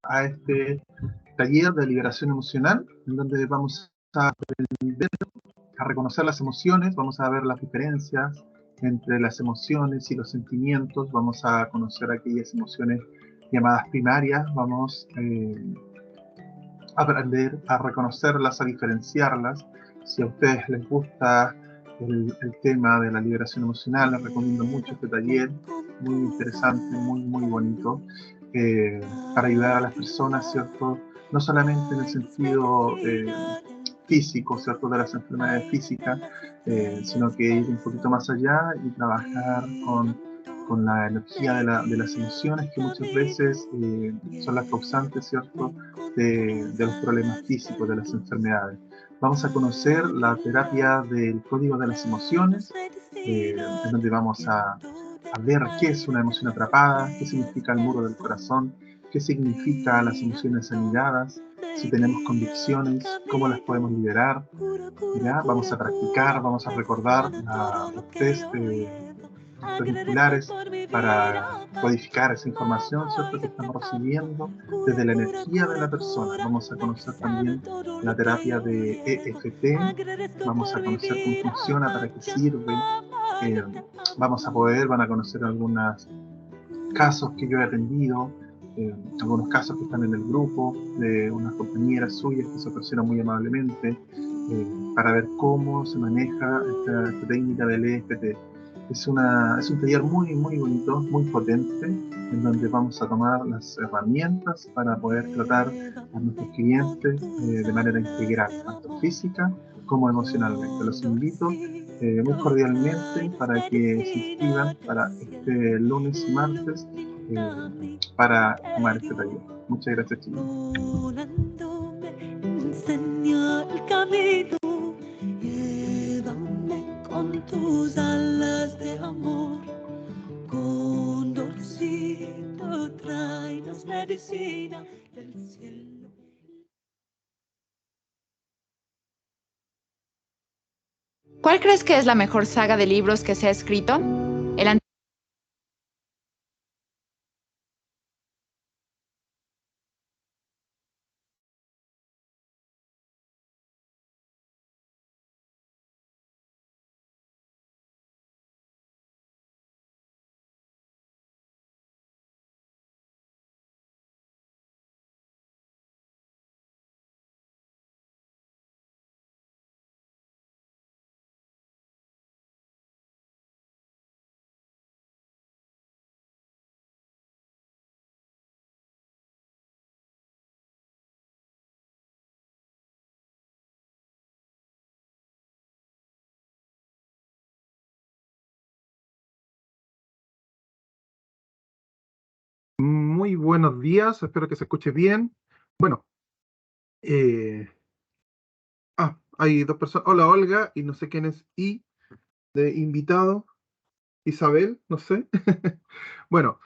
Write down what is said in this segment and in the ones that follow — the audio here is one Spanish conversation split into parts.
a este taller de liberación emocional, en donde vamos a aprender a reconocer las emociones, vamos a ver las diferencias entre las emociones y los sentimientos, vamos a conocer aquellas emociones llamadas primarias, vamos a aprender a reconocerlas, a diferenciarlas. Si a ustedes les gusta el tema de la liberación emocional, les recomiendo mucho este taller, muy interesante, muy bonito, para ayudar a las personas, ¿cierto? No solamente en el sentido físico, ¿cierto? De las enfermedades físicas, sino que ir un poquito más allá y trabajar con la energía de las emociones, que muchas veces son las causantes, ¿cierto? De los problemas físicos, de las enfermedades. Vamos a conocer la terapia del código de las emociones, en donde vamos a ver qué es una emoción atrapada, qué significa el muro del corazón, qué significa las emociones anidadas, si tenemos convicciones, cómo las podemos liberar. ¿Ya? Vamos a practicar, vamos a recordar los test musculares para codificar esa información, ¿cierto? Que estamos recibiendo desde la energía de la persona. Vamos a conocer también la terapia de EFT, vamos a conocer cómo funciona, para qué sirve. Eh, van a conocer algunos casos que yo he atendido, algunos casos que están en el grupo de unas compañeras suyas que se ofrecieron muy amablemente, para ver cómo se maneja esta técnica del EFT. Es un taller muy bonito, muy potente, en donde vamos a tomar las herramientas para poder tratar a nuestros clientes de manera integral, tanto física como emocionalmente. Los invito muy cordialmente para que se inscriban para este lunes y martes para tomar este taller. Muchas gracias, chicos. Con tus alas de amor, condorcito, tráenos medicina del cielo. ¿Cuál crees que es la mejor saga de libros que se ha escrito? El Muy buenos días, espero que se escuche bien. Bueno, eh, hay dos personas. Hola Olga, y no sé quién es I de invitado. Isabel, no sé. Bueno,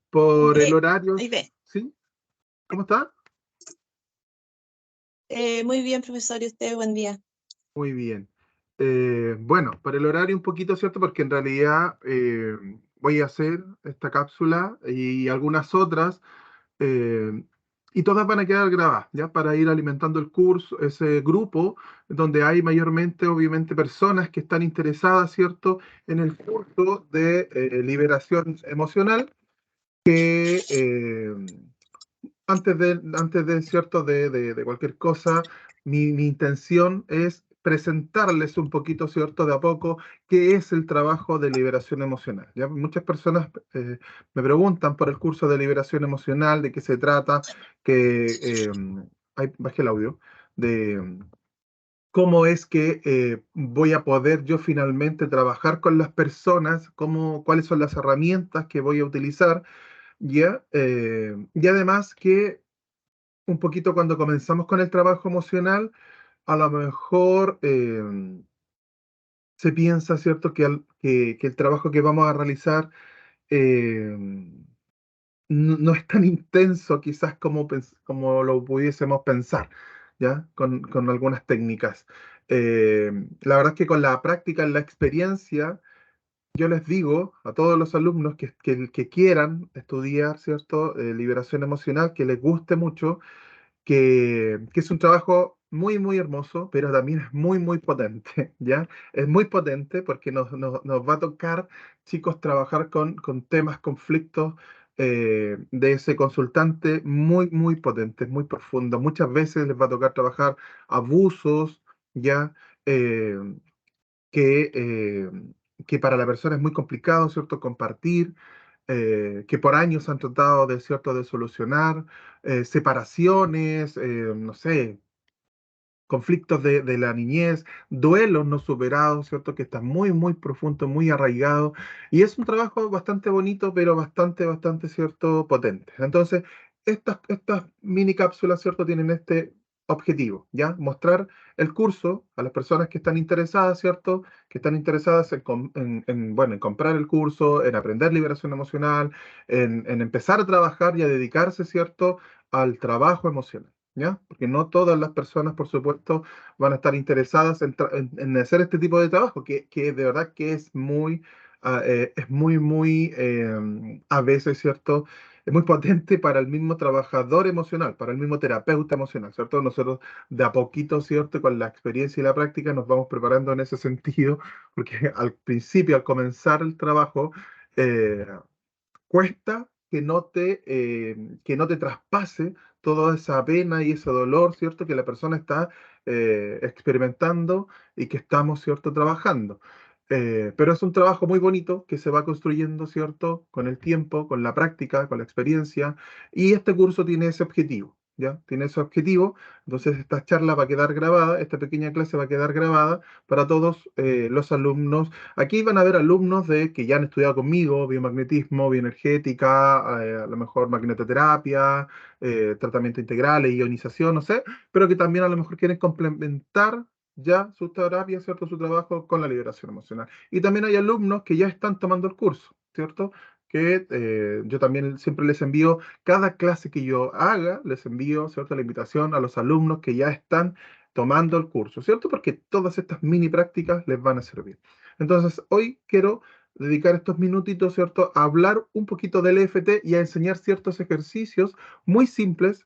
por el horario. Ahí ve. ¿Sí? ¿Cómo está? Muy bien, profesor, y usted, buen día. Muy bien. Bueno, por el horario un poquito, ¿cierto? Porque en realidad voy a hacer esta cápsula y algunas otras. eh, y todas van a quedar grabadas, ¿ya? Para ir alimentando el curso, ese grupo, donde hay mayormente, obviamente, personas que están interesadas, ¿cierto? En el curso de liberación emocional, que ¿cierto? De cualquier cosa, mi intención es presentarles un poquito, ¿cierto? De a poco, qué es el trabajo de liberación emocional. ¿Ya? Muchas personas me preguntan por el curso de liberación emocional, de qué se trata, bajé el audio, de cómo es que voy a poder yo finalmente trabajar con las personas, cuáles son las herramientas que voy a utilizar, ¿ya? Y además que un poquito cuando comenzamos con el trabajo emocional, a lo mejor se piensa, ¿cierto?, que el trabajo que vamos a realizar eh, no es tan intenso quizás como lo pudiésemos pensar, ¿ya? Con algunas técnicas. La verdad es que con la práctica, la experiencia, yo les digo a todos los alumnos que quieran estudiar, ¿cierto? Liberación emocional, que les guste mucho, que es un trabajo muy, muy hermoso, pero también es muy, muy potente, ¿ya? Es muy potente porque nos va a tocar, chicos, trabajar con temas, conflictos de ese consultante muy, muy potentes, muy profundos. Muchas veces les va a tocar trabajar abusos, ¿ya? Eh, que, eh, que para la persona es muy complicado, ¿cierto? Compartir, que por años han tratado de, ¿cierto? De solucionar, separaciones, no sé, conflictos de la niñez, duelos no superados, ¿cierto? Que están muy, muy profundos, muy arraigados. Y es un trabajo bastante bonito, pero bastante, bastante, ¿cierto? Potente. Entonces, estas mini cápsulas, ¿cierto? Tienen este objetivo, ¿ya? Mostrar el curso a las personas que están interesadas, ¿cierto? Que están interesadas bueno, en comprar el curso, en aprender liberación emocional, en empezar a trabajar y a dedicarse, ¿cierto? Al trabajo emocional. ¿Ya? Porque no todas las personas, por supuesto, van a estar interesadas en hacer este tipo de trabajo, que de verdad que es muy, muy, a veces, ¿cierto? Es muy potente para el mismo trabajador emocional, para el mismo terapeuta emocional, ¿cierto? Nosotros de a poquito, ¿cierto? Con la experiencia y la práctica nos vamos preparando en ese sentido, porque al principio, al comenzar el trabajo, eh, cuesta que no te traspase toda esa pena y ese dolor, ¿cierto? Que la persona está experimentando y que estamos, ¿cierto? Trabajando. Pero es un trabajo muy bonito que se va construyendo, ¿cierto? Con el tiempo, con la práctica, con la experiencia. Y este curso tiene ese objetivo, ¿ya? Tiene ese objetivo. Entonces esta charla va a quedar grabada, esta pequeña clase va a quedar grabada para todos los alumnos. Aquí van a haber alumnos que ya han estudiado conmigo, biomagnetismo, bioenergética, a lo mejor magnetoterapia, tratamiento integral, ionización, no sé, pero que también a lo mejor quieren complementar ya su terapia, ¿cierto? Su trabajo con la liberación emocional. Y también hay alumnos que ya están tomando el curso, ¿cierto? Que yo también siempre les envío, cada clase que yo haga, les envío, ¿cierto? La invitación a los alumnos que ya están tomando el curso, ¿cierto? Porque todas estas mini prácticas les van a servir. Entonces, hoy quiero dedicar estos minutitos, ¿cierto?, a hablar un poquito del EFT y a enseñar ciertos ejercicios muy simples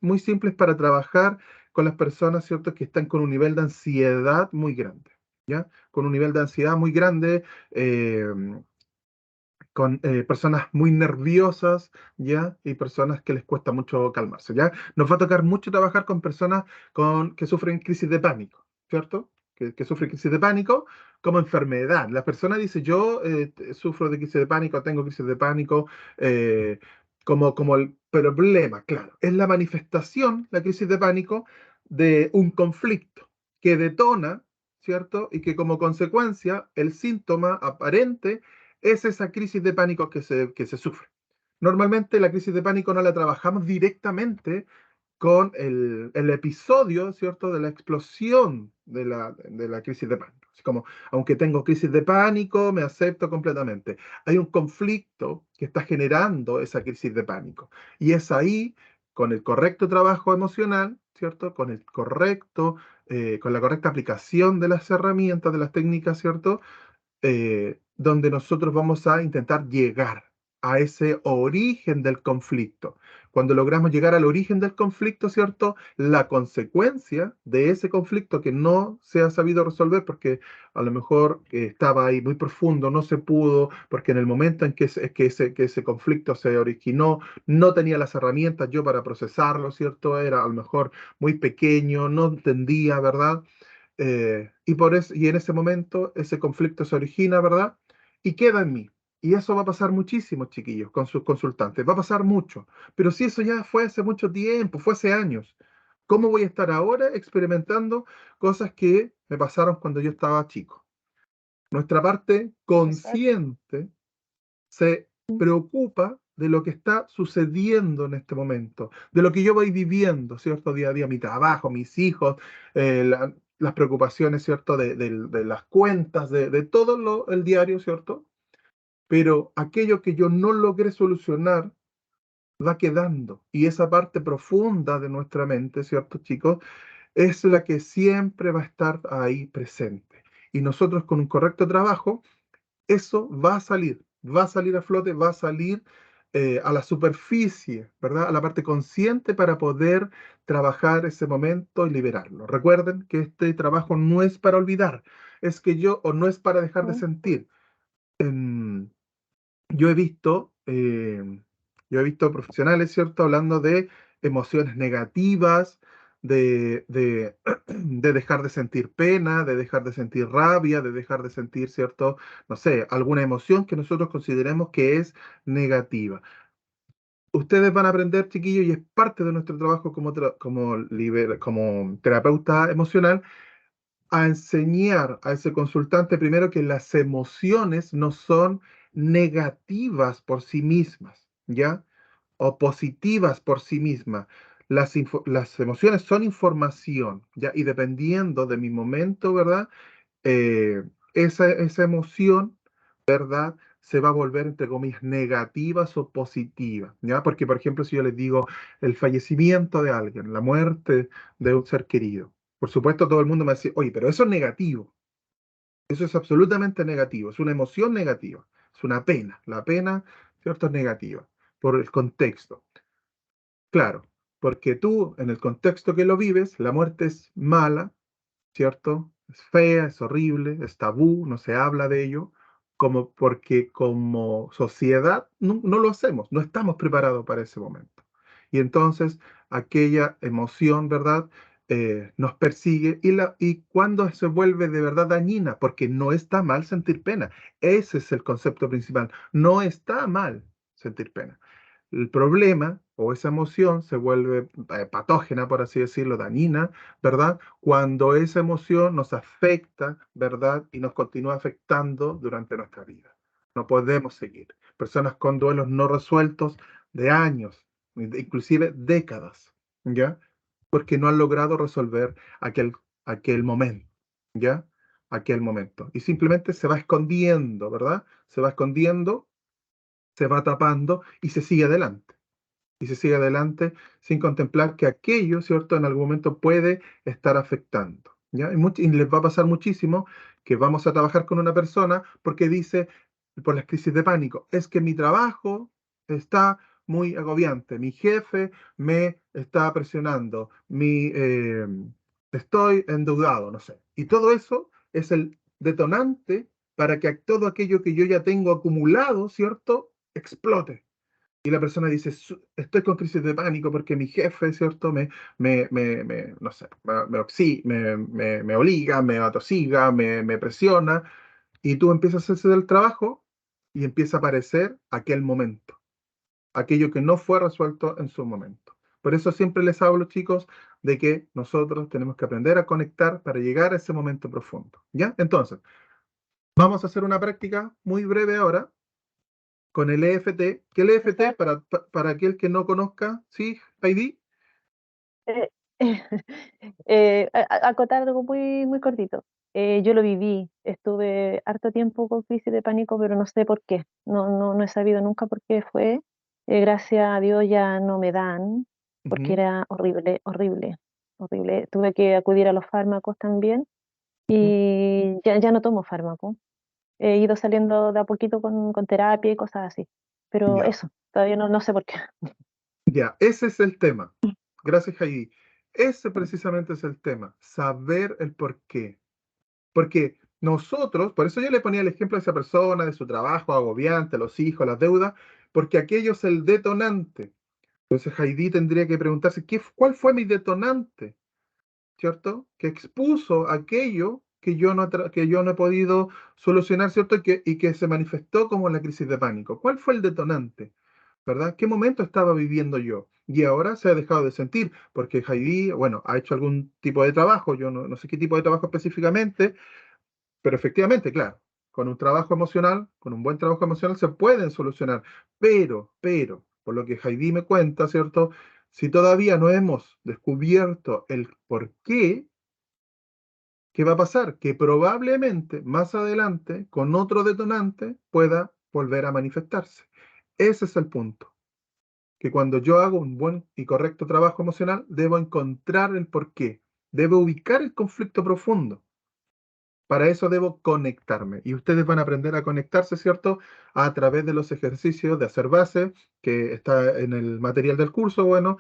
para trabajar con las personas, ¿cierto?, que están con un nivel de ansiedad muy grande, ¿ya? Con un nivel de ansiedad muy grande, eh, con personas muy nerviosas, ¿ya? Y personas que les cuesta mucho calmarse, ¿ya? Nos va a tocar mucho trabajar con personas que sufren crisis de pánico, ¿cierto? Que sufren crisis de pánico como enfermedad. La persona dice, yo sufro de crisis de pánico, tengo crisis de pánico, eh, como el problema, claro, es la manifestación, la crisis de pánico, de un conflicto que detona, ¿cierto? Y que como consecuencia el síntoma aparente es esa crisis de pánico que se sufre. Normalmente la crisis de pánico no la trabajamos directamente con el episodio, ¿cierto?, de la explosión de la crisis de pánico. Así como, aunque tengo crisis de pánico, me acepto completamente. Hay un conflicto que está generando esa crisis de pánico. Y es ahí, con el correcto trabajo emocional, ¿cierto?, con la correcta aplicación de las herramientas, de las técnicas, ¿cierto?, donde nosotros vamos a intentar llegar a ese origen del conflicto. Cuando logramos llegar al origen del conflicto, ¿cierto? La consecuencia de ese conflicto que no se ha sabido resolver porque a lo mejor estaba ahí muy profundo, no se pudo, porque en el momento en que ese conflicto se originó, no tenía las herramientas yo para procesarlo, ¿cierto? Era a lo mejor muy pequeño, no entendía, ¿verdad? Y en ese momento ese conflicto se origina, ¿verdad? Y queda en mí. Y eso va a pasar muchísimo, chiquillos, con sus consultantes. Va a pasar mucho. Pero si eso ya fue hace mucho tiempo, fue hace años, ¿cómo voy a estar ahora experimentando cosas que me pasaron cuando yo estaba chico? Nuestra parte Exacto. consciente se preocupa de lo que está sucediendo en este momento, de lo que yo voy viviendo, ¿cierto? Día a día, mi trabajo, mis hijos, las preocupaciones, ¿cierto? De las cuentas, de todo el diario, ¿cierto? Pero aquello que yo no logré solucionar va quedando. Y esa parte profunda de nuestra mente, ¿cierto, chicos? Es la que siempre va a estar ahí presente. Y nosotros con un correcto trabajo eso va a salir a flote, va a salir a la superficie, ¿verdad? A la parte consciente para poder trabajar ese momento y liberarlo. Recuerden que este trabajo no es para olvidar, o no es para dejar de Mm. sentir. Em, yo he visto, profesionales, ¿cierto?, hablando de emociones negativas, de dejar de sentir pena, de dejar de sentir rabia, de dejar de sentir, ¿cierto?, no sé, alguna emoción que nosotros consideremos que es negativa. Ustedes van a aprender, chiquillos, y es parte de nuestro trabajo como terapeuta emocional, a enseñar a ese consultante primero que las emociones no son negativas por sí mismas, ¿ya? O positivas por sí mismas. Las emociones son información, ¿ya? Y dependiendo de mi momento, ¿verdad? Eh, esa emoción, ¿verdad? Se va a volver, entre comillas, negativas o positivas, ¿ya? Porque, por ejemplo, si yo les digo el fallecimiento de alguien, la muerte de un ser querido, por supuesto todo el mundo me dice, oye, pero eso es negativo, eso es absolutamente negativo, es una emoción negativa, es una pena, la pena, ¿cierto? Es negativa, por el contexto. Claro, porque tú, en el contexto que lo vives, la muerte es mala, ¿cierto? Es fea, es horrible, es tabú, no se habla de ello, porque como sociedad no lo hacemos, no estamos preparados para ese momento. Y entonces aquella emoción, ¿verdad? Nos persigue y cuando se vuelve de verdad dañina, porque no está mal sentir pena. Ese es el concepto principal. No está mal sentir pena. El problema o esa emoción se vuelve patógena, por así decirlo, dañina, ¿verdad? Cuando esa emoción nos afecta, ¿verdad? Y nos continúa afectando durante nuestra vida. No podemos seguir. Personas con duelos no resueltos de años, inclusive décadas, ¿ya? Porque no han logrado resolver aquel momento, ¿ya? Aquel momento. Y simplemente se va escondiendo, ¿verdad? Se va escondiendo, se va tapando y se sigue adelante. Y se sigue adelante sin contemplar que aquello, ¿cierto?, en algún momento puede estar afectando, ¿ya? Y les va a pasar muchísimo que vamos a trabajar con una persona porque dice, por las crisis de pánico, es que mi trabajo está muy agobiante, mi jefe me está presionando, estoy endeudado, no sé. Y todo eso es el detonante para que todo aquello que yo ya tengo acumulado, ¿cierto?, explote. Y la persona dice, estoy con crisis de pánico porque mi jefe, ¿cierto? No sé, me obliga, me atosiga, me presiona, y tú empiezas a hacer el trabajo y empieza a aparecer aquel momento, aquello que no fue resuelto en su momento. Por eso siempre les hablo, chicos, de que nosotros tenemos que aprender a conectar para llegar a ese momento profundo, ¿ya? Entonces, vamos a hacer una práctica muy breve ahora con el EFT. ¿Qué es el EFT? Para aquel que no conozca, ¿sí, Heidi? Eh, acotar algo muy, muy cortito. Yo lo viví, estuve harto tiempo con crisis de pánico, pero no sé por qué. No he sabido nunca por qué fue. Gracias a Dios ya no me dan, porque Ujú, era horrible, horrible, horrible. Tuve que acudir a los fármacos también ujú. y ya no tomo fármaco. He ido saliendo de a poquito con terapia y cosas así. Pero Ya, eso, todavía no sé por qué. ya, ese es el tema. Gracias, Heidi. Ese precisamente es el tema, saber el por qué. Porque nosotros, por eso yo le ponía el ejemplo a esa persona, de su trabajo agobiante, los hijos, las deudas, porque aquello es el detonante. Entonces Heidi tendría que preguntarse, ¿cuál fue mi detonante? ¿Cierto? Que expuso aquello que yo no he podido solucionar, ¿cierto? Y que se manifestó como la crisis de pánico. ¿Cuál fue el detonante? ¿Verdad? ¿Qué momento estaba viviendo yo? Y ahora se ha dejado de sentir, porque Heidi, bueno, ha hecho algún tipo de trabajo, yo no sé qué tipo de trabajo específicamente, pero efectivamente, claro, con un trabajo emocional, con un buen trabajo emocional se pueden solucionar, por lo que Heidi me cuenta, ¿cierto? Si todavía no hemos descubierto el por qué, ¿qué va a pasar? Que probablemente más adelante, con otro detonante, pueda volver a manifestarse. Ese es el punto. Que cuando yo hago un buen y correcto trabajo emocional, debo encontrar el por qué. Debo ubicar el conflicto profundo. Para eso debo conectarme. Y ustedes van a aprender a conectarse, ¿cierto? A través de los ejercicios de hacer base, que está en el material del curso. Bueno,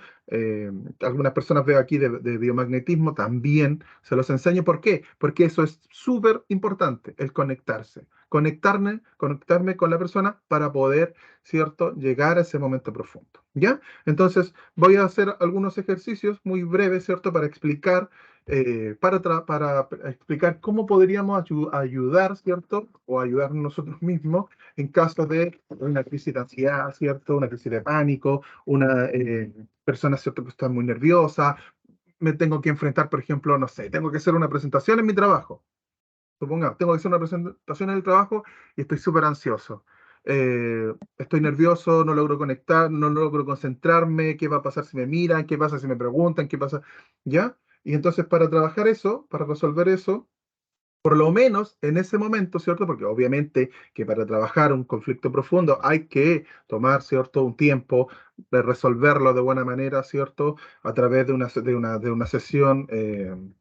algunas personas veo aquí de biomagnetismo, también se los enseño. ¿Por qué? Porque eso es súper importante, el conectarse. Conectarme con la persona para poder, ¿cierto?, llegar a ese momento profundo. ¿Ya? Entonces, voy a hacer algunos ejercicios muy breves, ¿cierto?, para explicar para explicar cómo podríamos ayudar, ¿cierto? O ayudarnos nosotros mismos en caso de una crisis de ansiedad, ¿cierto? Una crisis de pánico, una persona, ¿cierto?, que está muy nerviosa. Me tengo que enfrentar, por ejemplo, no sé, tengo que hacer una presentación en mi trabajo. Supongamos, tengo que hacer una presentación en el trabajo y estoy súper ansioso. Estoy nervioso, no logro conectar, no logro concentrarme, qué va a pasar si me miran, qué pasa si me preguntan, qué pasa, ¿ya? Y entonces para trabajar eso, para resolver eso, por lo menos en ese momento, ¿cierto? Porque obviamente que para trabajar un conflicto profundo hay que tomar, ¿cierto?, un tiempo de resolverlo de buena manera, ¿cierto? A través de una sesión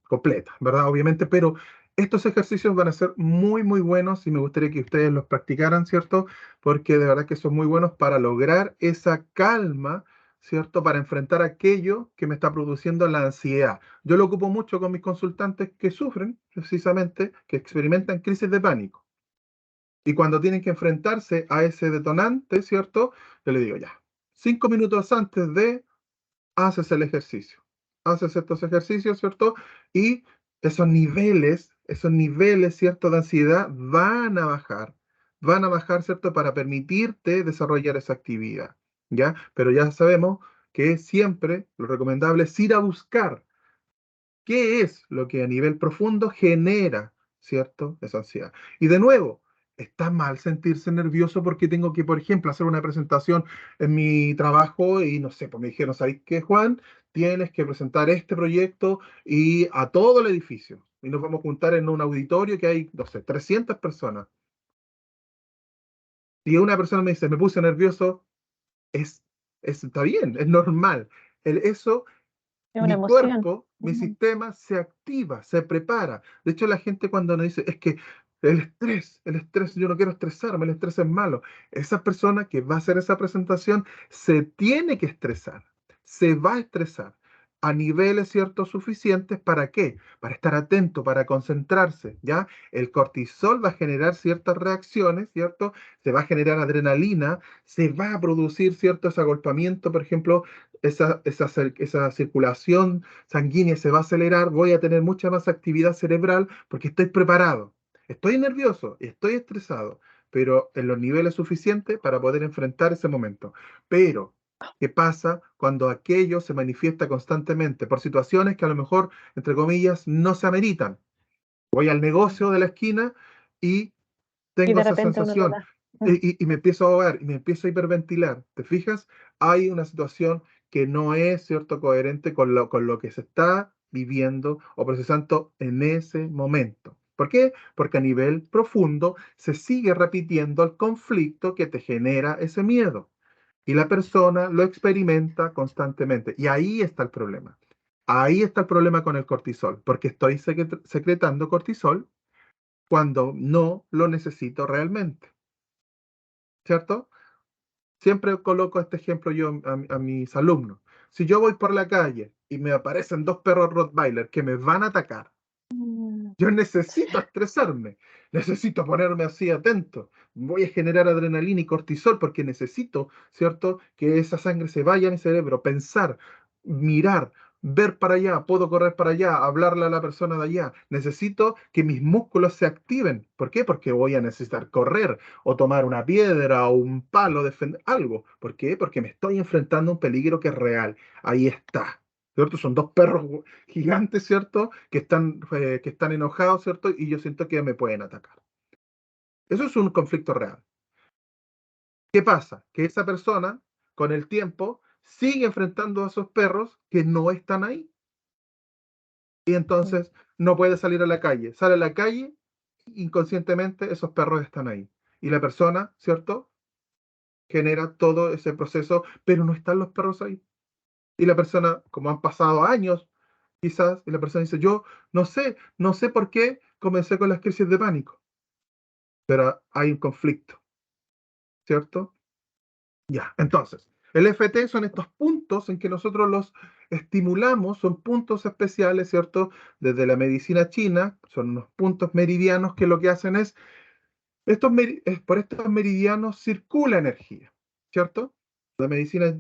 completa, ¿verdad? Obviamente, pero estos ejercicios van a ser muy, muy buenos y me gustaría que ustedes los practicaran, ¿cierto? Porque de verdad que son muy buenos para lograr esa calma, ¿cierto? Para enfrentar aquello que me está produciendo la ansiedad. Yo lo ocupo mucho con mis consultantes que sufren, precisamente, que experimentan crisis de pánico. Y cuando tienen que enfrentarse a ese detonante, ¿cierto? Yo le digo, ya, 5 minutos antes de, haces el ejercicio. Haces estos ejercicios, ¿cierto? Y esos niveles, ¿cierto?, de ansiedad van a bajar, ¿cierto?, para permitirte desarrollar esa actividad, ¿ya? Pero ya sabemos que siempre lo recomendable es ir a buscar qué es lo que a nivel profundo genera, ¿cierto?, esa ansiedad. Y de nuevo, está mal sentirse nervioso porque tengo que, por ejemplo, hacer una presentación en mi trabajo y no sé, pues me dijeron, ¿sabes qué, Juan? Tienes que presentar este proyecto y a todo el edificio. Y nos vamos a juntar en un auditorio que hay, no sé, 300 personas. Y una persona me dice, me puse nervioso, es, está bien, es normal. Eso Es una mi emoción. cuerpo, mi Ujú. sistema se activa, se prepara. De hecho, la gente cuando nos dice, es que el estrés, yo no quiero estresarme, el estrés es malo. Esa persona que va a hacer esa presentación se tiene que estresar, se va a estresar a niveles, ¿cierto?, suficientes. ¿Para qué? Para estar atento, para concentrarse, ¿ya? El cortisol va a generar ciertas reacciones, ¿cierto? Se va a generar adrenalina, se va a producir cierto ese agolpamiento, por ejemplo, esa circulación sanguínea se va a acelerar, voy a tener mucha más actividad cerebral porque estoy preparado. Estoy nervioso, estoy estresado, pero en los niveles suficientes para poder enfrentar ese momento. Pero, ¿qué pasa cuando aquello se manifiesta constantemente por situaciones que a lo mejor, entre comillas, no se ameritan? Voy al negocio de la esquina y Y tengo de esa repente uno lo sensación da. Mm. y me empiezo a ahogar y me empiezo a hiperventilar. ¿Te fijas? Hay una situación que no es, ¿cierto?, coherente con lo que se está viviendo o procesando en ese momento. ¿Por qué? Porque a nivel profundo se sigue repitiendo el conflicto que te genera ese miedo y la persona lo experimenta constantemente. Y ahí está el problema. Ahí está el problema con el cortisol, porque estoy secretando cortisol cuando no lo necesito realmente, ¿cierto? Siempre coloco este ejemplo yo a mis alumnos. Si yo voy por la calle y me aparecen dos perros Rottweiler que me van a atacar, Mm. yo necesito estresarme, necesito ponerme así atento. Voy a generar adrenalina y cortisol porque necesito, ¿cierto?, que esa sangre se vaya a mi cerebro, pensar, mirar, ver para allá, puedo correr para allá, hablarle a la persona de allá. Necesito que mis músculos se activen. ¿Por qué? Porque voy a necesitar correr o tomar una piedra o un palo, defender algo. ¿Por qué? Porque me estoy enfrentando a un peligro que es real. Ahí está. ¿Cierto? Son dos perros gigantes, ¿cierto? Que están enojados, ¿cierto? Y yo siento que me pueden atacar. Eso es un conflicto real. ¿Qué pasa? Que esa persona, con el tiempo, sigue enfrentando a esos perros que no están ahí. Y entonces no puede salir a la calle. Sale a la calle, inconscientemente esos perros están ahí. Y la persona, ¿cierto?, genera todo ese proceso, pero no están los perros ahí. Y la persona, como han pasado años, quizás, y la persona dice, yo no sé por qué comencé con las crisis de pánico. Pero hay un conflicto, ¿cierto? Ya, entonces, el FT son estos puntos en que nosotros los estimulamos, son puntos especiales, ¿cierto? Desde la medicina china, son unos puntos meridianos que lo que hacen es, por estos meridianos circula energía, ¿cierto? La medicina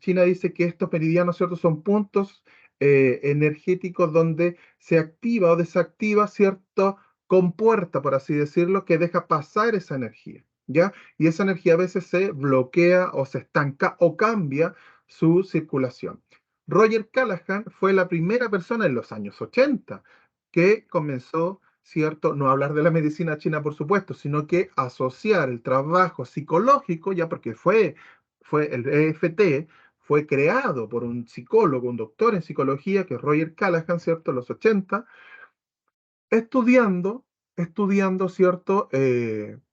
china dice que estos meridianos, ¿cierto? Son puntos energéticos donde se activa o desactiva cierto compuerta, por así decirlo, que deja pasar esa energía, ¿ya? Y esa energía a veces se bloquea o se estanca o cambia su circulación. Roger Callahan fue la primera persona en los años 80 que comenzó, ¿cierto? No hablar de la medicina china, por supuesto, sino que asociar el trabajo psicológico, ya porque fue el EFT, fue creado por un psicólogo, un doctor en psicología, que es Roger Callahan, ¿cierto? En los 80, estudiando, ¿cierto?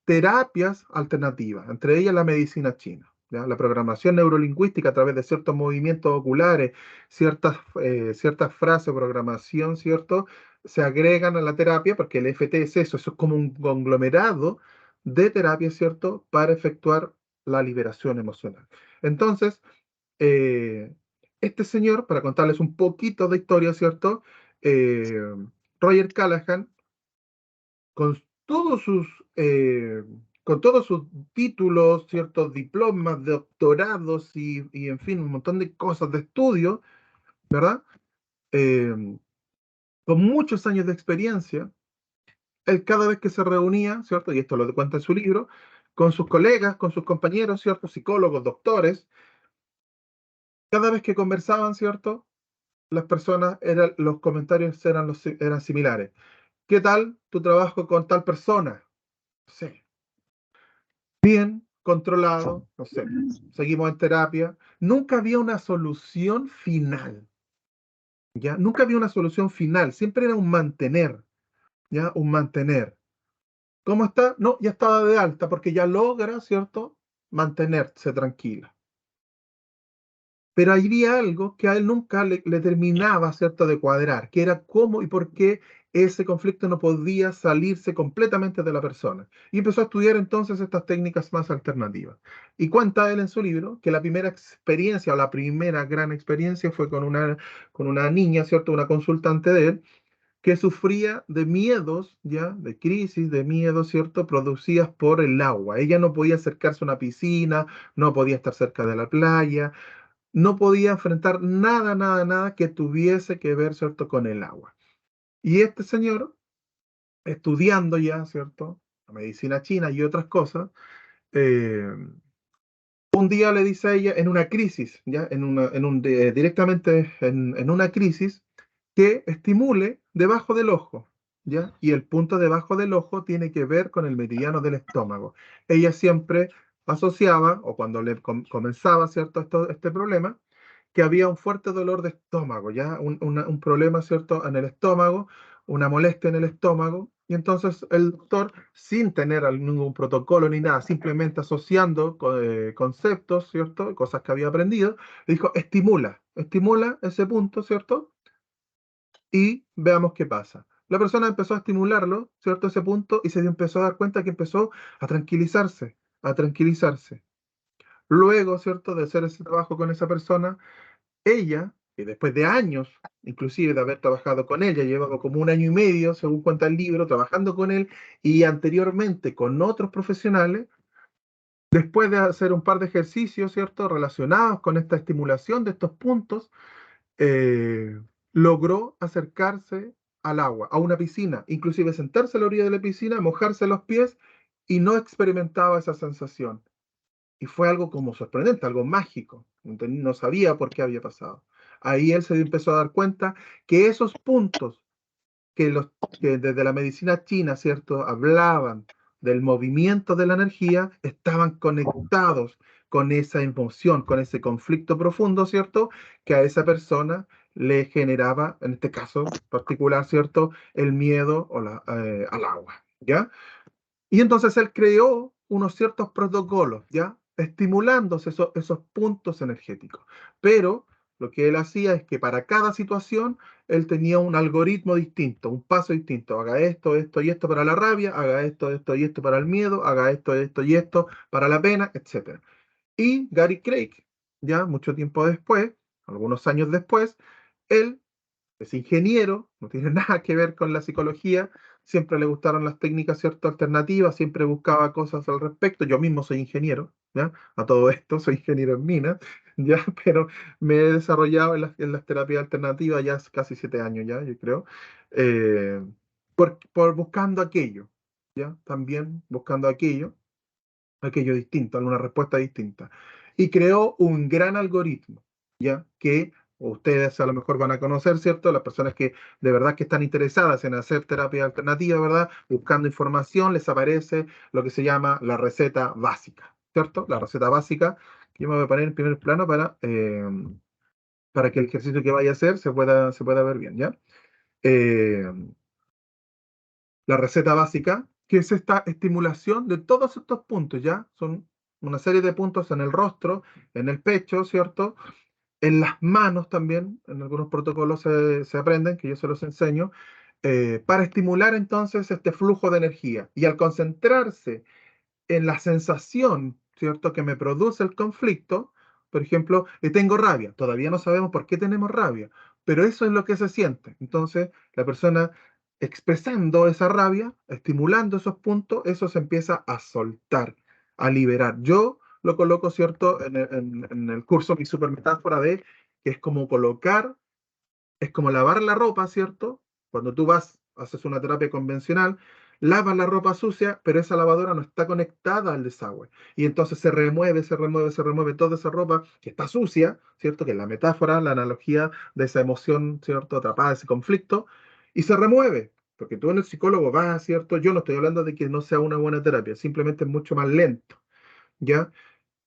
Terapias alternativas, entre ellas la medicina china, ¿ya? La programación neurolingüística a través de ciertos movimientos oculares, ciertas frases, programación, ¿cierto? Se agregan a la terapia, porque el FT es eso es como un conglomerado de terapias, ¿cierto? Para efectuar la liberación emocional. Entonces, eh, este señor, para contarles un poquito de historia, ¿cierto? Eh, Roger Callahan, con todos sus, eh, con todos sus títulos, ciertos diplomas, doctorados y, en fin, un montón de cosas de estudio, ¿verdad? Eh, con muchos años de experiencia, él cada vez que se reunía, ¿cierto? Y esto lo cuenta en su libro, con sus colegas, con sus compañeros, ¿cierto? Psicólogos, doctores, cada vez que conversaban, ¿cierto? Las personas, los comentarios eran similares. ¿Qué tal tu trabajo con tal persona? Sí. Bien, controlado, no sé. Seguimos en terapia. Nunca había una solución final, ¿ya? Nunca había una solución final. Siempre era un mantener, ¿ya? Un mantener. ¿Cómo está? No, ya estaba de alta porque ya logra, ¿cierto? Mantenerse tranquila. Pero había algo que a él nunca le terminaba, ¿cierto?, de cuadrar, que era cómo y por qué ese conflicto no podía salirse completamente de la persona. Y empezó a estudiar entonces estas técnicas más alternativas. Y cuenta él en su libro que la primera experiencia o la primera gran experiencia fue con una niña, ¿cierto?, una consultante de él, que sufría de miedos, ¿ya? De crisis, de miedos, ¿cierto?, producidas por el agua. Ella no podía acercarse a una piscina, no podía estar cerca de la playa, no podía enfrentar nada, nada, nada que tuviese que ver, ¿cierto?, con el agua. Y este señor, estudiando ya, ¿cierto?, la medicina china y otras cosas, eh, un día le dice a ella, en una crisis, ya, directamente en una crisis, que estimule debajo del ojo, ¿ya? Y el punto debajo del ojo tiene que ver con el meridiano del estómago. Ella siempre asociaba, o cuando le comenzaba, ¿cierto?, este problema, que había un fuerte dolor de estómago, ¿ya? Un problema, ¿cierto?, en el estómago, una molestia en el estómago, y entonces el doctor, sin tener ningún protocolo ni nada, simplemente asociando conceptos, ¿cierto?, cosas que había aprendido, le dijo, estimula ese punto, ¿cierto?, y veamos qué pasa. La persona empezó a estimularlo, ¿cierto?, ese punto, y se empezó a dar cuenta que empezó a tranquilizarse, a tranquilizarse. Luego, ¿cierto?, de hacer ese trabajo con esa persona, ella, que después de años, inclusive de haber trabajado con él, ya llevaba como 1 año y medio, según cuenta el libro, trabajando con él, y anteriormente con otros profesionales, después de hacer un par de ejercicios, ¿cierto?, relacionados con esta estimulación de estos puntos, eh, logró acercarse al agua, a una piscina, inclusive sentarse a la orilla de la piscina, mojarse los pies, y no experimentaba esa sensación. Y fue algo como sorprendente, algo mágico. No sabía por qué había pasado. Ahí él se empezó a dar cuenta que esos puntos que desde la medicina china, ¿cierto?, hablaban del movimiento de la energía, estaban conectados con esa emoción, con ese conflicto profundo, ¿cierto?, que a esa persona le generaba, en este caso particular, ¿cierto?, el miedo al agua, ¿ya? Y entonces él creó unos ciertos protocolos, ¿ya? Estimulándose esos puntos energéticos. Pero lo que él hacía es que para cada situación él tenía un algoritmo distinto, un paso distinto. Haga esto, esto y esto para la rabia, haga esto, esto y esto para el miedo, haga esto, esto y esto para la pena, etc. Y Gary Craig, ya mucho tiempo después, algunos años después, él es ingeniero, no tiene nada que ver con la psicología, siempre le gustaron las técnicas, ¿cierto? Alternativas, siempre buscaba cosas al respecto. Yo mismo soy ingeniero, ¿ya? A todo esto, soy ingeniero en minas, ¿ya? Pero me he desarrollado en las terapias alternativas ya hace casi 7 años, ¿ya? Yo creo. eh, por buscando aquello, ¿ya? También buscando aquello distinto, alguna respuesta distinta. Y creó un gran algoritmo, ¿ya? Que ustedes a lo mejor van a conocer, ¿cierto? Las personas que de verdad que están interesadas en hacer terapia alternativa, ¿verdad? Buscando información, les aparece lo que se llama la receta básica, ¿cierto? La receta básica, que yo me voy a poner en primer plano para que el ejercicio que vaya a hacer se pueda ver bien, ¿ya? Eh, la receta básica, que es esta estimulación de todos estos puntos, ¿ya? Son una serie de puntos en el rostro, en el pecho, ¿cierto? En las manos también, en algunos protocolos se aprenden, que yo se los enseño, para estimular entonces este flujo de energía. Y al concentrarse en la sensación, ¿cierto?, que me produce el conflicto, por ejemplo, tengo rabia, todavía no sabemos por qué tenemos rabia, pero eso es lo que se siente. Entonces, la persona expresando esa rabia, estimulando esos puntos, eso se empieza a soltar, a liberar. Yo lo coloco, ¿cierto?, en el curso, mi super metáfora de que es como colocar, es como lavar la ropa, ¿cierto? Cuando tú vas, haces una terapia convencional, lavas la ropa sucia, pero esa lavadora no está conectada al desagüe. Y entonces se remueve toda esa ropa que está sucia, ¿cierto? Que es la metáfora, la analogía de esa emoción, ¿cierto? Atrapada, ese conflicto, y se remueve. Porque tú en el psicólogo vas, ¿cierto? Yo no estoy hablando de que no sea una buena terapia, simplemente es mucho más lento, ¿ya?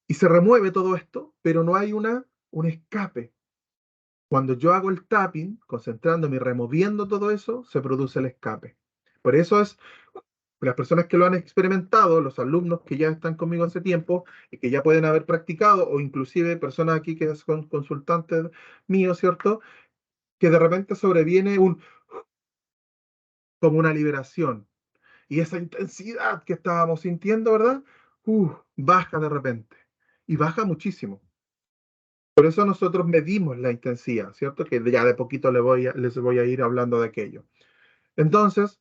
Y se remueve todo esto, pero no hay un escape. Cuando yo hago el tapping, concentrándome y removiendo todo eso, se produce el escape. Por eso es, las personas que lo han experimentado, los alumnos que ya están conmigo hace tiempo y que ya pueden haber practicado, o inclusive personas aquí que son consultantes míos, ¿cierto? Que de repente sobreviene como una liberación. Y esa intensidad que estábamos sintiendo, ¿verdad? Baja de repente. Y baja muchísimo. Por eso nosotros medimos la intensidad, ¿cierto? Que ya de poquito les voy a ir hablando de aquello. Entonces,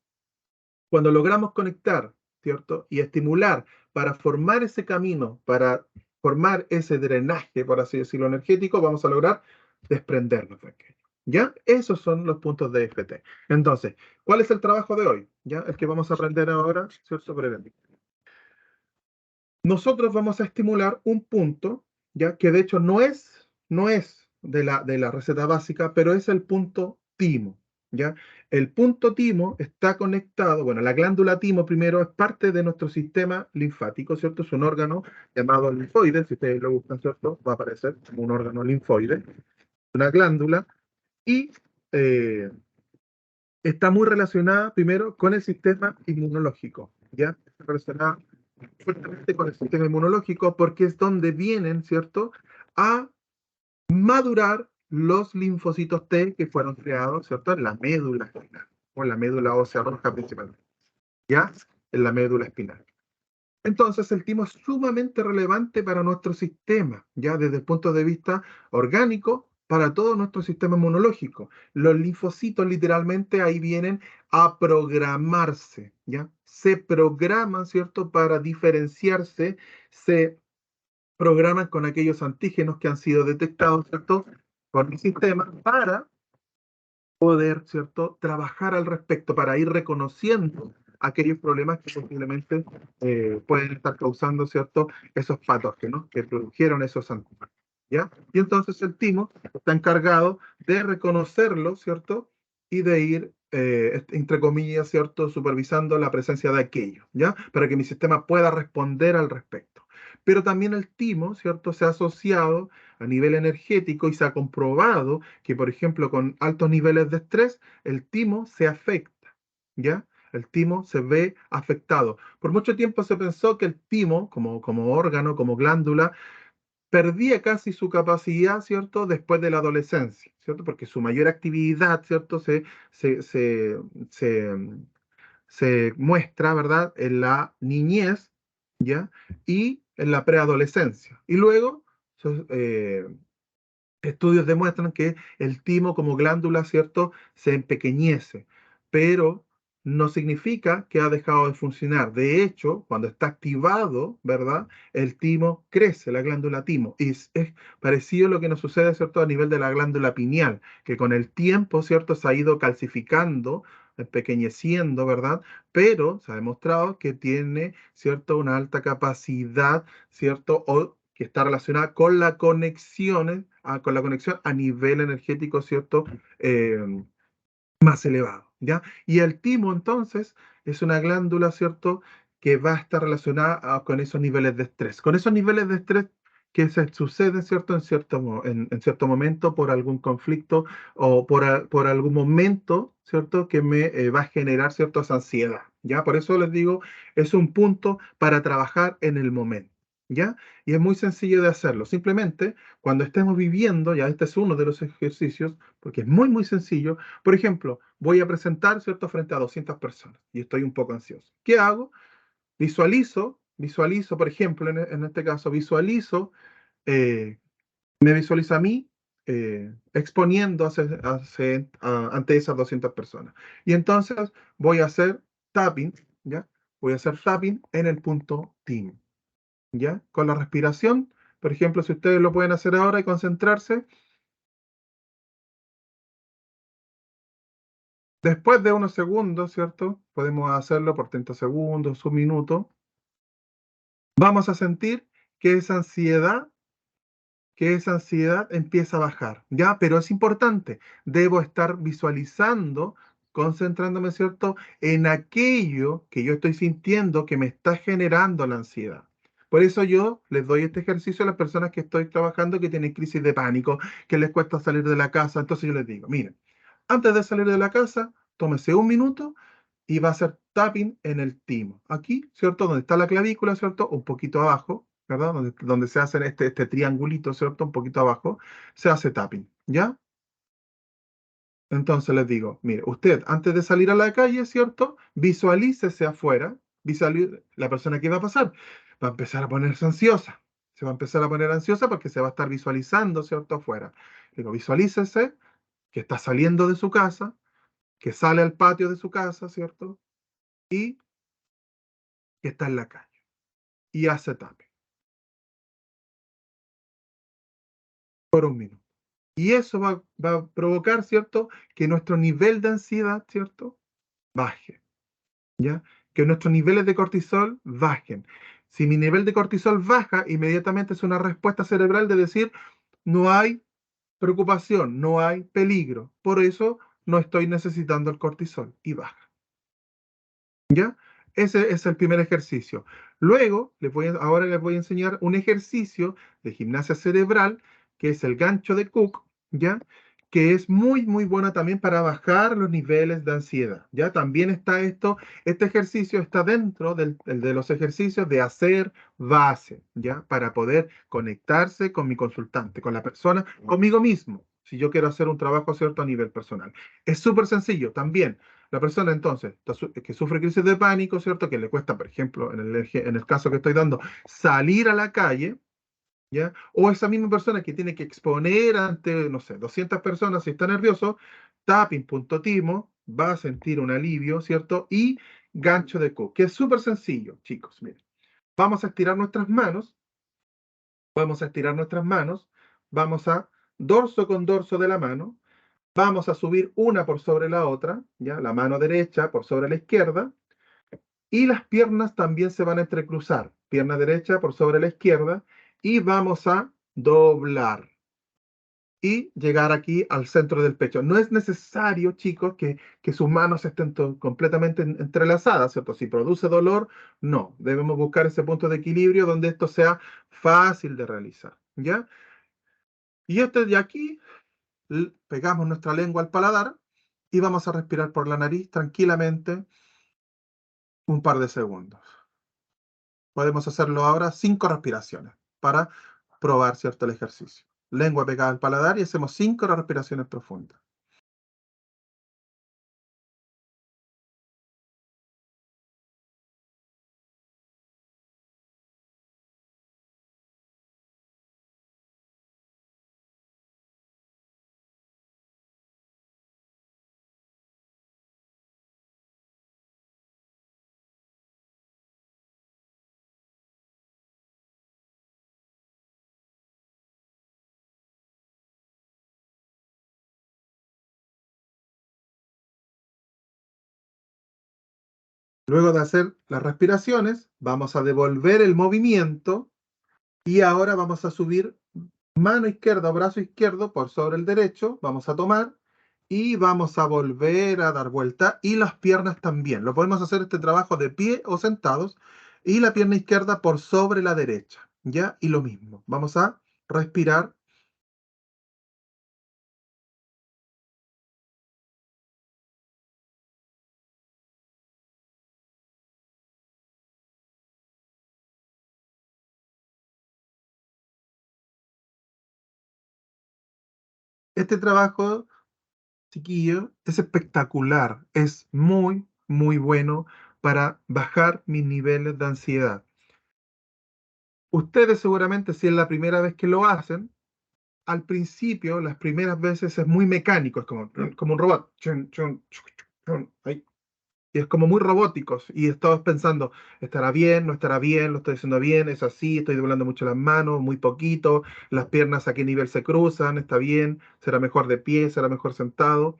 cuando logramos conectar, ¿cierto? Y estimular para formar ese camino, para formar ese drenaje, por así decirlo, energético, vamos a lograr desprendernos de aquello. ¿Ya? Esos son los puntos de FT. Entonces, ¿cuál es el trabajo de hoy? ¿Ya? El que vamos a aprender ahora, ¿cierto? Brevemente. Nosotros vamos a estimular un punto, ya que de hecho no es de la receta básica, pero es el punto timo, ¿ya? El punto timo está conectado, bueno, la glándula timo primero es parte de nuestro sistema linfático, ¿cierto? Es un órgano llamado linfoide, si ustedes lo buscan, ¿cierto? Va a aparecer como un órgano linfoide, una glándula, y eh, está muy relacionada primero con el sistema inmunológico, ¿ya? Está relacionada fuertemente con el sistema inmunológico porque es donde vienen, ¿cierto?, a madurar los linfocitos T que fueron creados, ¿cierto?, en la médula espinal, o en la médula ósea roja principalmente, ¿ya? En la médula espinal. Entonces, el timo es sumamente relevante para nuestro sistema, ya desde el punto de vista orgánico, para todo nuestro sistema inmunológico. Los linfocitos literalmente ahí vienen a programarse, ¿ya? Se programan, ¿cierto? Para diferenciarse, se programan con aquellos antígenos que han sido detectados, ¿cierto? Por el sistema para poder, ¿cierto?, trabajar al respecto para ir reconociendo aquellos problemas que posiblemente pueden estar causando, ¿cierto?, esos patógenos que produjeron esos antígenos, ¿ya? Y entonces el timo está encargado de reconocerlo, ¿cierto?, y de ir, entre comillas, ¿cierto?, supervisando la presencia de aquello, ¿ya? Para que mi sistema pueda responder al respecto. Pero también el timo, ¿cierto?, se ha asociado a nivel energético y se ha comprobado que, por ejemplo, con altos niveles de estrés, el timo se afecta, ¿ya? El timo se ve afectado. Por mucho tiempo se pensó que el timo, como órgano, como glándula, perdía casi su capacidad, ¿cierto?, después de la adolescencia, ¿cierto? Porque su mayor actividad, ¿cierto?, se, se, se, se muestra, ¿verdad?, en la niñez, ¿ya? Y en la preadolescencia. Y luego, estudios demuestran que el timo como glándula, ¿cierto?, se empequeñece, pero no significa que ha dejado de funcionar. De hecho, cuando está activado, ¿verdad?, el timo crece, la glándula timo. Y es parecido a lo que nos sucede, ¿cierto?, a nivel de la glándula pineal, que con el tiempo, ¿cierto?, se ha ido calcificando, empequeñeciendo, ¿verdad? Pero se ha demostrado que tiene, ¿cierto?, una alta capacidad, ¿cierto?, o que está relacionada con la conexión, con la conexión a nivel energético, ¿cierto? Más elevado, ¿ya? Y el timo, entonces, es una glándula, ¿cierto?, que va a estar relacionada con esos niveles de estrés. Con esos niveles de estrés que se suceden, ¿cierto?, en cierto momento por algún conflicto o por algún momento, ¿cierto?, que me va a generar cierta ansiedad, ¿ya? Por eso les digo, es un punto para trabajar en el momento, ¿ya? Y es muy sencillo de hacerlo. Simplemente, cuando estemos viviendo, ya este es uno de los ejercicios, porque es muy, muy sencillo. Por ejemplo, voy a presentar, ¿cierto?, frente a 200 personas y estoy un poco ansioso. ¿Qué hago? Visualizo, por ejemplo, en este caso, eh, me visualizo a mí exponiendo ante esas 200 personas. Y entonces voy a hacer tapping, ¿ya? Voy a hacer tapping en el punto TIM, ¿ya? Con la respiración, por ejemplo, si ustedes lo pueden hacer ahora y concentrarse, después de unos segundos, ¿cierto? Podemos hacerlo por 30 segundos, un minuto. Vamos a sentir que esa ansiedad empieza a bajar, ¿ya? Pero es importante, debo estar visualizando, concentrándome, ¿cierto?, en aquello que yo estoy sintiendo que me está generando la ansiedad. Por eso yo les doy este ejercicio a las personas que estoy trabajando que tienen crisis de pánico, que les cuesta salir de la casa. Entonces yo les digo, miren, antes de salir de la casa, tómese un minuto y va a hacer tapping en el timo. Aquí, ¿cierto? Donde está la clavícula, ¿cierto? Un poquito abajo, ¿verdad? Donde se hace este triangulito, ¿cierto? Un poquito abajo, se hace tapping, ¿ya? Entonces les digo, mire, usted antes de salir a la calle, ¿cierto? Visualícese afuera, la persona que va a pasar va a empezar a ponerse ansiosa. Se va a empezar a poner ansiosa porque se va a estar visualizando, ¿cierto? Afuera. Digo, visualícese que está saliendo de su casa, que sale al patio de su casa, ¿cierto? Y que está en la calle. Y hace tapping por un minuto. Y eso va a provocar, ¿cierto? Que nuestro nivel de ansiedad, ¿cierto? Baje, ¿ya? Que nuestros niveles de cortisol bajen. Si mi nivel de cortisol baja, inmediatamente es una respuesta cerebral de decir, no hay preocupación, no hay peligro. Por eso no estoy necesitando el cortisol y baja, ¿ya? Ese es el primer ejercicio. Luego, ahora les voy a enseñar un ejercicio de gimnasia cerebral, que es el gancho de Cook, ¿ya? Que es muy, muy buena también para bajar los niveles de ansiedad, ¿ya? También está este ejercicio está dentro de los ejercicios de hacer base, ¿ya? Para poder conectarse con mi consultante, con la persona, conmigo mismo, si yo quiero hacer un trabajo, ¿cierto?, a nivel personal. Es súper sencillo también. La persona entonces que sufre crisis de pánico, ¿cierto? Que le cuesta, por ejemplo, en el caso que estoy dando, salir a la calle, ¿ya? O esa misma persona que tiene que exponer ante, no sé, 200 personas si está nervioso, tapping.timo, va a sentir un alivio, ¿cierto? Y gancho de Cook, que es súper sencillo, chicos, miren. Vamos a estirar nuestras manos, vamos a dorso con dorso de la mano, vamos a subir una por sobre la otra, ¿ya? La mano derecha por sobre la izquierda, y las piernas también se van a entrecruzar, pierna derecha por sobre la izquierda, y vamos a doblar y llegar aquí al centro del pecho. No es necesario, chicos, que sus manos estén completamente entrelazadas, ¿cierto? Si produce dolor, no. Debemos buscar ese punto de equilibrio donde esto sea fácil de realizar, ¿ya? Y de aquí pegamos nuestra lengua al paladar y vamos a respirar por la nariz tranquilamente un par de segundos. Podemos hacerlo ahora 5 respiraciones para probar, ¿cierto?, el ejercicio. Lengua pegada al paladar y hacemos 5 respiraciones profundas. Luego de hacer las respiraciones, vamos a devolver el movimiento y ahora vamos a subir mano izquierda o brazo izquierdo por sobre el derecho, vamos a tomar y vamos a volver a dar vuelta y las piernas también. Lo podemos hacer este trabajo de pie o sentados y la pierna izquierda por sobre la derecha, ¿ya? Y lo mismo, vamos a respirar. Este trabajo, chiquillo, es espectacular, es muy, muy bueno para bajar mis niveles de ansiedad. Ustedes seguramente, si es la primera vez que lo hacen, al principio, las primeras veces es muy mecánico, es como un robot. Chun, chun, chuc, chuc, chun, ahí. Y es como muy robóticos. Y estás pensando, ¿estará bien? ¿No estará bien? ¿Lo estoy haciendo bien? ¿Es así? ¿Estoy doblando mucho las manos? ¿Muy poquito? ¿Las piernas a qué nivel se cruzan? ¿Está bien? ¿Será mejor de pie? ¿Será mejor sentado?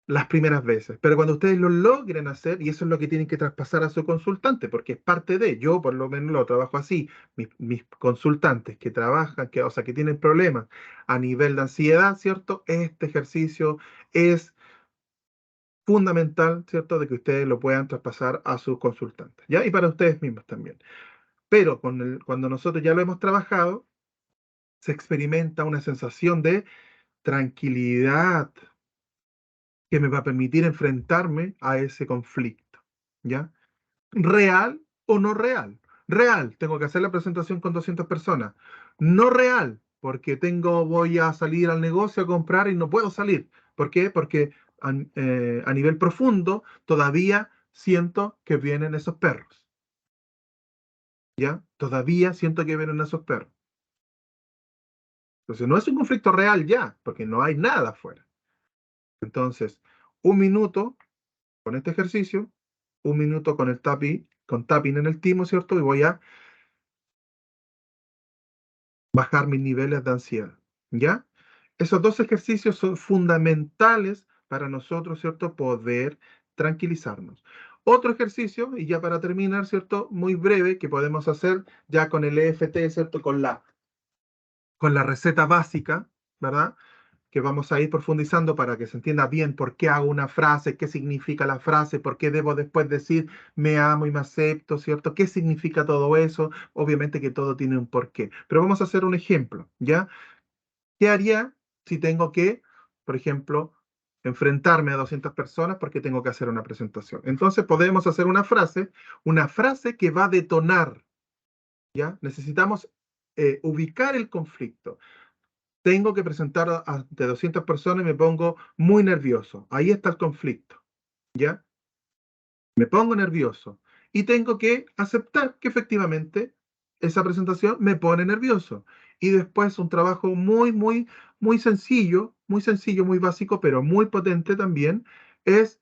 Las primeras veces. Pero cuando ustedes lo logren hacer, y eso es lo que tienen que traspasar a su consultante, porque es parte de, yo por lo menos lo trabajo así, mis consultantes que trabajan, o sea, que tienen problemas a nivel de ansiedad, ¿cierto? Este ejercicio es fundamental, ¿cierto? De que ustedes lo puedan traspasar a sus consultantes, ¿ya? Y para ustedes mismos también. Pero cuando nosotros ya lo hemos trabajado, se experimenta una sensación de tranquilidad, que me va a permitir enfrentarme a ese conflicto, ¿ya? ¿Real o no real? Real, tengo que hacer la presentación con 200 personas. No real, porque voy a salir al negocio a comprar y no puedo salir. ¿Por qué? Porque a nivel profundo todavía siento que vienen esos perros, ¿ya? Todavía siento que vienen esos perros. Entonces no es un conflicto real ya, porque no hay nada afuera. Entonces, un minuto con este ejercicio, un minuto con el con tapping en el timo, ¿cierto? Y voy a bajar mis niveles de ansiedad, ¿ya? Esos dos ejercicios son fundamentales para nosotros, ¿cierto? Poder tranquilizarnos. Otro ejercicio, y ya para terminar, ¿cierto? Muy breve, que podemos hacer ya con el EFT, ¿cierto? Con la receta básica, ¿verdad? Que vamos a ir profundizando para que se entienda bien por qué hago una frase, qué significa la frase, por qué debo después decir me amo y me acepto, ¿cierto? ¿Qué significa todo eso? Obviamente que todo tiene un porqué. Pero vamos a hacer un ejemplo, ¿ya? ¿Qué haría si tengo que, por ejemplo, enfrentarme a 200 personas porque tengo que hacer una presentación? Entonces podemos hacer una frase que va a detonar, ¿ya? Necesitamos ubicar el conflicto. Tengo que presentar ante 200 personas y me pongo muy nervioso. Ahí está el conflicto, ¿ya? Me pongo nervioso y tengo que aceptar que efectivamente esa presentación me pone nervioso. Y después un trabajo muy, muy, muy sencillo, muy básico, pero muy potente también, es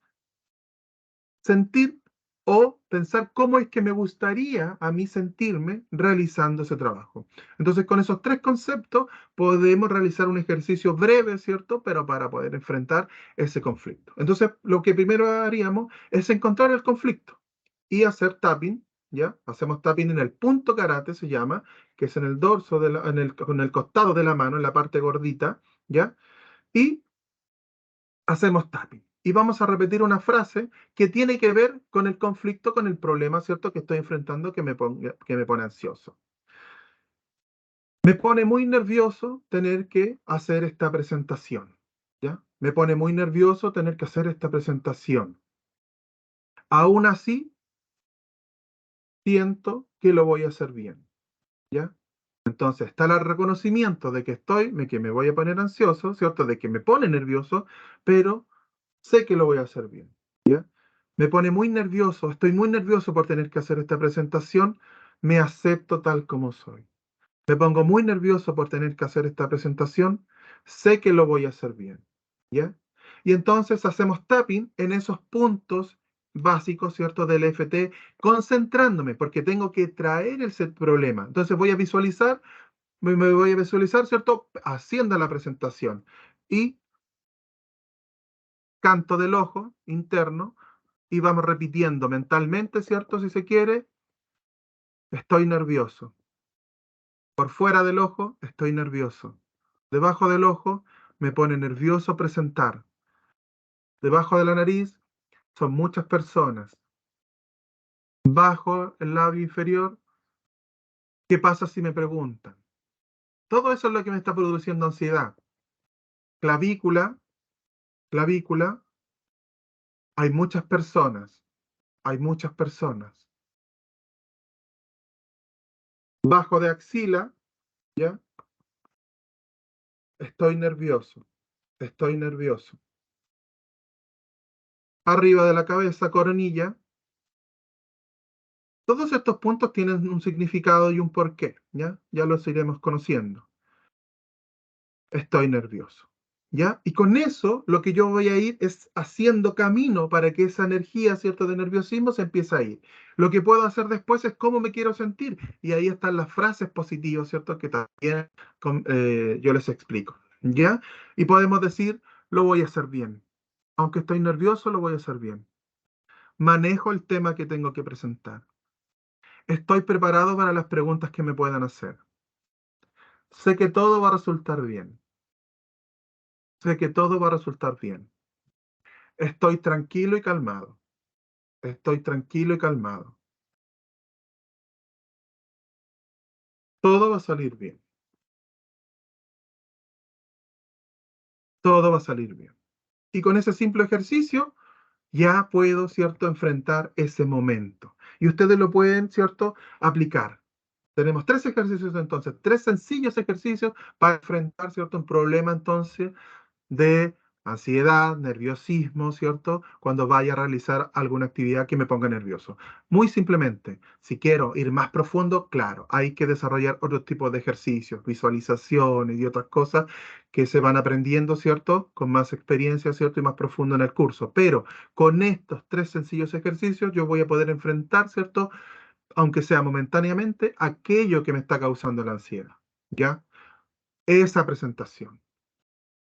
sentir o pensar cómo es que me gustaría a mí sentirme realizando ese trabajo. Entonces, con esos tres conceptos podemos realizar un ejercicio breve, ¿cierto? Pero para poder enfrentar ese conflicto. Entonces, lo que primero haríamos es encontrar el conflicto y hacer tapping, ¿ya? Hacemos tapping en el punto karate, se llama, que es en el dorso, en el costado de la mano, en la parte gordita, ¿ya? Y hacemos tapping. Y vamos a repetir una frase que tiene que ver con el conflicto, con el problema, ¿cierto? Que estoy enfrentando que me pone ansioso. Me pone muy nervioso tener que hacer esta presentación, ¿ya? Me pone muy nervioso tener que hacer esta presentación. Aún así, siento que lo voy a hacer bien, ¿ya? Entonces está el reconocimiento de que me voy a poner ansioso, ¿cierto? De que me pone nervioso, pero sé que lo voy a hacer bien, ¿ya? Me pone muy nervioso, estoy muy nervioso por tener que hacer esta presentación, me acepto tal como soy. Me pongo muy nervioso por tener que hacer esta presentación, sé que lo voy a hacer bien, ¿ya? Y entonces hacemos tapping en esos puntos básicos, ¿cierto? Del EFT, concentrándome, porque tengo que traer ese problema. Entonces voy a visualizar, me voy a visualizar, ¿cierto? Haciendo la presentación. Y canto del ojo interno y vamos repitiendo mentalmente, ¿cierto? Si se quiere, estoy nervioso. Por fuera del ojo, estoy nervioso. Debajo del ojo, me pone nervioso presentar. Debajo de la nariz, son muchas personas. Bajo el labio inferior, ¿qué pasa si me preguntan? Todo eso es lo que me está produciendo ansiedad. Clavícula, clavícula, hay muchas personas. Hay muchas personas. Bajo de axila, ¿ya? Estoy nervioso. Estoy nervioso. Arriba de la cabeza, coronilla. Todos estos puntos tienen un significado y un porqué, ¿ya? Ya los iremos conociendo. Estoy nervioso, ¿ya? Y con eso lo que yo voy a ir es haciendo camino para que esa energía, ¿cierto?, de nerviosismo se empiece a ir. Lo que puedo hacer después es cómo me quiero sentir. Y ahí están las frases positivas, ¿cierto?, que también yo les explico, ¿ya? Y podemos decir, lo voy a hacer bien. Aunque estoy nervioso, lo voy a hacer bien. Manejo el tema que tengo que presentar. Estoy preparado para las preguntas que me puedan hacer. Sé que todo va a resultar bien. Sé que todo va a resultar bien. Estoy tranquilo y calmado. Estoy tranquilo y calmado. Todo va a salir bien. Todo va a salir bien. Y con ese simple ejercicio ya puedo, ¿cierto?, enfrentar ese momento. Y ustedes lo pueden, ¿cierto?, aplicar. Tenemos 3 ejercicios entonces, 3 sencillos ejercicios para enfrentar, ¿cierto?, un problema entonces de ansiedad, nerviosismo, ¿cierto? Cuando vaya a realizar alguna actividad que me ponga nervioso. Muy simplemente, si quiero ir más profundo, claro, hay que desarrollar otro tipo de ejercicios, visualizaciones y otras cosas que se van aprendiendo, ¿cierto? Con más experiencia, ¿cierto? Y más profundo en el curso. Pero con estos 3 sencillos ejercicios yo voy a poder enfrentar, ¿cierto? Aunque sea momentáneamente, aquello que me está causando la ansiedad, ¿ya? Esa presentación.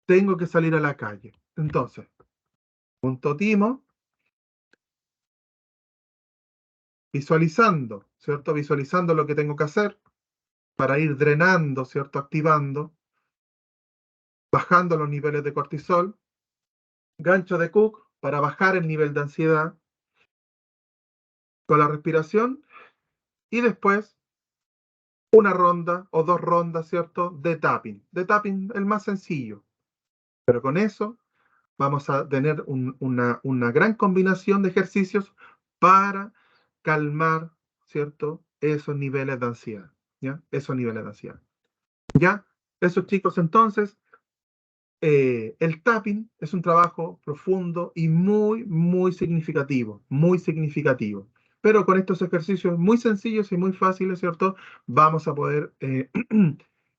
Tengo que salir a la calle. Entonces, punto timo, visualizando, ¿cierto? Visualizando lo que tengo que hacer para ir drenando, ¿cierto? Activando, bajando los niveles de cortisol, gancho de Cook para bajar el nivel de ansiedad con la respiración y después una ronda o 2 rondas, ¿cierto? De tapping. De tapping, el más sencillo. Pero con eso vamos a tener una gran combinación de ejercicios para calmar, ¿cierto?, esos niveles de ansiedad, ¿ya? Esos niveles de ansiedad. ¿Ya? Esos chicos, entonces, el tapping es un trabajo profundo y muy, muy significativo, muy significativo. Pero con estos ejercicios muy sencillos y muy fáciles, ¿cierto? Vamos a poder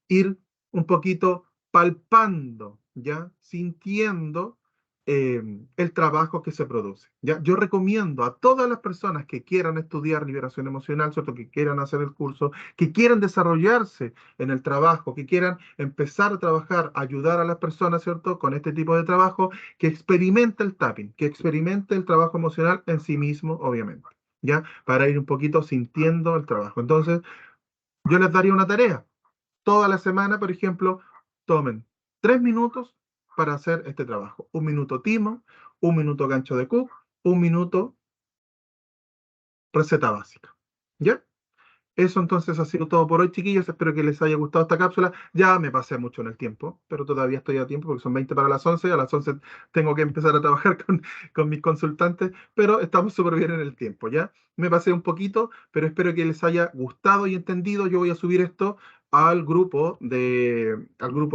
ir un poquito palpando, ¿ya? Sintiendo el trabajo que se produce, ¿ya? Yo recomiendo a todas las personas que quieran estudiar liberación emocional, ¿cierto? Que quieran hacer el curso, que quieran desarrollarse en el trabajo, que quieran empezar a trabajar, ayudar a las personas, ¿cierto?, con este tipo de trabajo, que experimente el tapping, que experimente el trabajo emocional en sí mismo, obviamente, ¿ya? Para ir un poquito sintiendo el trabajo. Entonces, yo les daría una tarea. Toda la semana, por ejemplo, tomen 3 minutos para hacer este trabajo. 1 minuto timo, 1 minuto gancho de Cook, 1 minuto receta básica. ¿Ya? Eso entonces ha sido todo por hoy, chiquillos. Espero que les haya gustado esta cápsula. Ya me pasé mucho en el tiempo, pero todavía estoy a tiempo porque son 20 para las 11. A las 11 tengo que empezar a trabajar con mis consultantes, pero estamos súper bien en el tiempo, ¿ya? Me pasé un poquito, pero espero que les haya gustado y entendido. Yo voy a subir esto al grupo,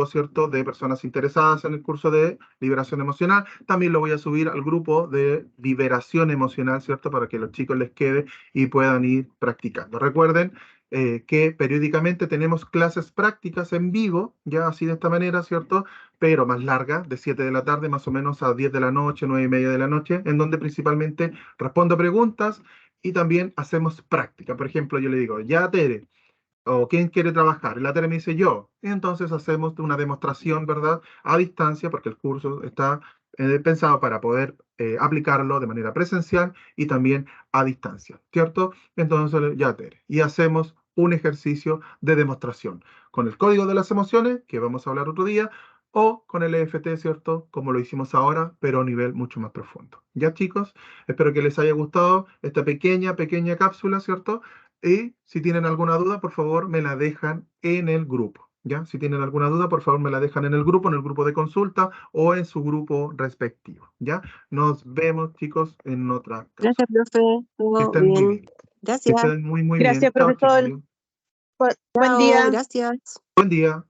¿cierto?, de personas interesadas en el curso de liberación emocional. También lo voy a subir al grupo de liberación emocional, ¿cierto?, para que los chicos les quede y puedan ir practicando. Recuerden que periódicamente tenemos clases prácticas en vivo, ya así de esta manera, ¿cierto?, pero más larga, de 7 de la tarde más o menos a 10 de la noche, 9:30 de la noche, en donde principalmente respondo preguntas y también hacemos práctica. Por ejemplo, yo le digo, ya Tere, o quién quiere trabajar. Y la Tere me dice yo. Y entonces hacemos una demostración, ¿verdad? A distancia, porque el curso está pensado para poder aplicarlo de manera presencial y también a distancia, ¿cierto? Entonces, ya Tere. Y hacemos un ejercicio de demostración con el código de las emociones, que vamos a hablar otro día, o con el EFT, ¿cierto? Como lo hicimos ahora, pero a un nivel mucho más profundo. Ya, chicos, espero que les haya gustado esta pequeña cápsula, ¿cierto? Y si tienen alguna duda, por favor, me la dejan en el grupo, ¿ya? Si tienen alguna duda, por favor, me la dejan en el grupo de consulta o en su grupo respectivo, ¿ya? Nos vemos, chicos, en otra clase. Gracias, profe. Que Todo estén muy bien. bien. Que Gracias. estén muy, muy Gracias, bien. Chao, profesor. chiquillos. Buen Chao, día. gracias. Buen día.